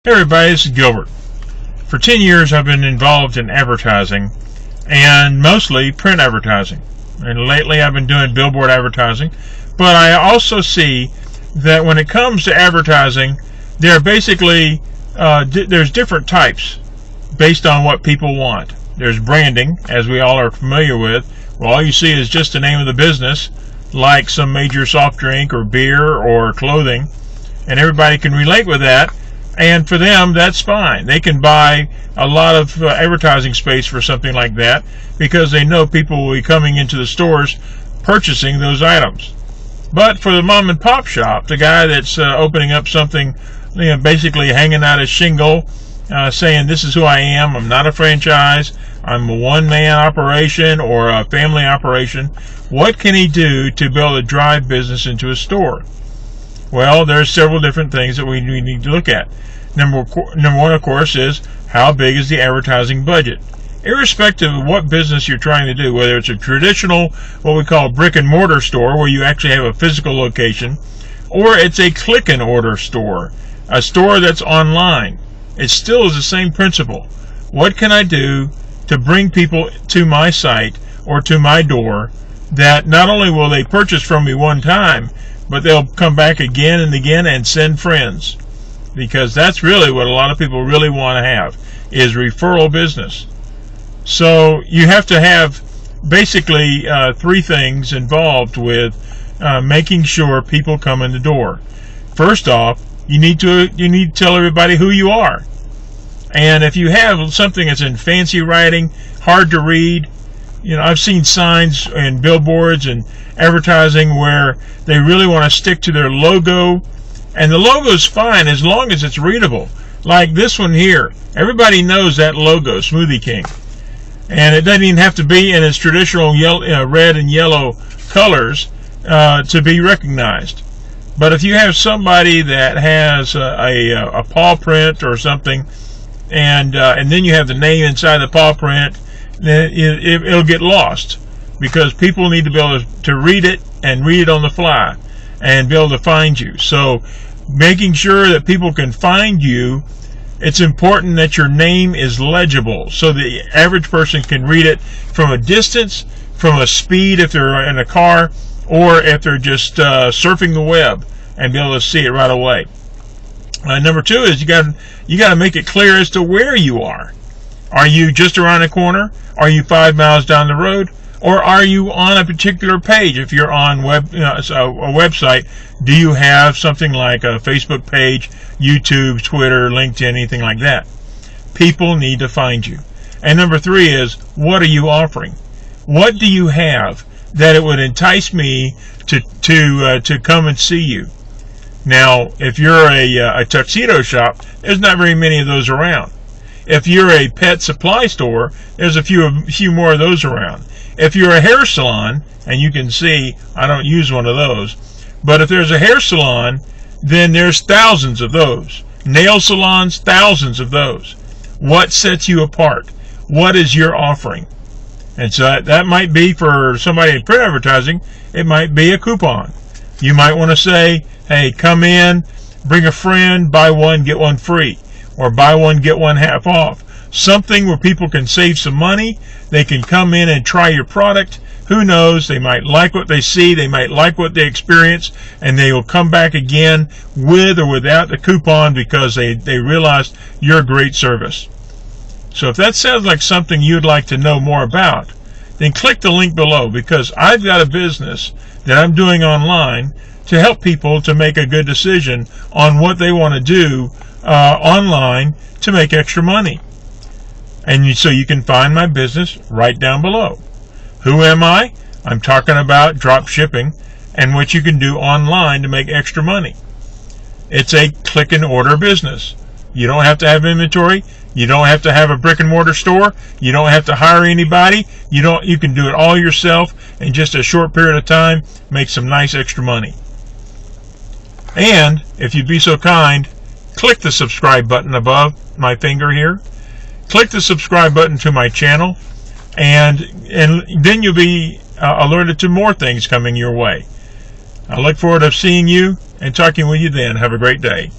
Hey everybody, this is Gilbert. For 10 years I've been involved in advertising, and mostly print advertising. And lately I've been doing billboard advertising. But I also see that when it comes to advertising, there are basically there's different types based on what people want. There's branding, as we all are familiar with. Well, all you see is just the name of the business, like some major soft drink or beer or clothing, and everybody can relate with that. And for them, that's fine. They can buy a lot of advertising space for something like that because they know people will be coming into the stores purchasing those items. But for the mom and pop shop, the guy that's opening up something, basically hanging out a shingle, saying, "This is who I am. I'm not a franchise. I'm a one-man operation or a family operation." What can he do to be able to drive business into a store? Well, there's several different things that we need to look at. Number one, of course, is how big is the advertising budget? Irrespective of what business you're trying to do, whether it's a traditional, what we call brick and mortar store, where you actually have a physical location, or it's a click and order store, a store that's online, it still is the same principle. What can I do to bring people to my site or to my door that not only will they purchase from me one time, but they'll come back again and again and send friends, because that's really what a lot of people really want to have, is referral business. So you have to have basically three things involved with making sure people come in the door. First off, you need to tell everybody who you are. And if you have something that's in fancy writing, hard to read, I've seen signs and billboards and advertising where they really want to stick to their logo, and the logo is fine as long as it's readable. Like this one here, everybody knows that logo, Smoothie King, and it doesn't even have to be in its traditional red and yellow colors to be recognized. But if you have somebody that has a paw print or something, and then you have the name inside the paw print, then it'll get lost, because people need to be able to read it and read it on the fly and be able to find you. So making sure that people can find you, it's important that your name is legible so the average person can read it from a distance, from a speed if they're in a car, or if they're just surfing the web, and be able to see it right away. Number two is you got to make it clear as to where you are. Are you just around the corner? Are you 5 miles down the road? Or are you on a particular page? If you're on a website, do you have something like a Facebook page, YouTube, Twitter, LinkedIn, anything like that? People need to find you. And number three is, what are you offering? What do you have that it would entice me to come and see you? Now, if you're a tuxedo shop, there's not very many of those around. If you're a pet supply store, there's a few more of those around. If you're a hair salon, and you can see I don't use one of those, but if there's a hair salon, then there's thousands of those. Nail salons, thousands of those. What sets you apart? What is your offering? And so that might be, for somebody in print advertising, it might be a coupon. You might want to say, hey, come in, bring a friend, buy one, get one free, or buy one, get one half off. Something where people can save some money. They can come in and try your product. Who knows? They might like what they see. They might like what they experience, and they will come back again with or without the coupon because they realized your great service. So if that sounds like something you'd like to know more about, then click the link below, because I've got a business that I'm doing online to help people to make a good decision on what they want to do online to make extra money. And so you can find my business right down below. Who am I? I'm talking about drop shipping and what you can do online to make extra money. It's a click and order business. You don't have to have inventory. You don't have to have a brick and mortar store. You don't have to hire anybody. You can do it all yourself in just a short period of time, make some nice extra money. And if you'd be so kind, click the subscribe button above my finger here. Click the subscribe button to my channel, and then you'll be alerted to more things coming your way. I look forward to seeing you and talking with you then. Have a great day.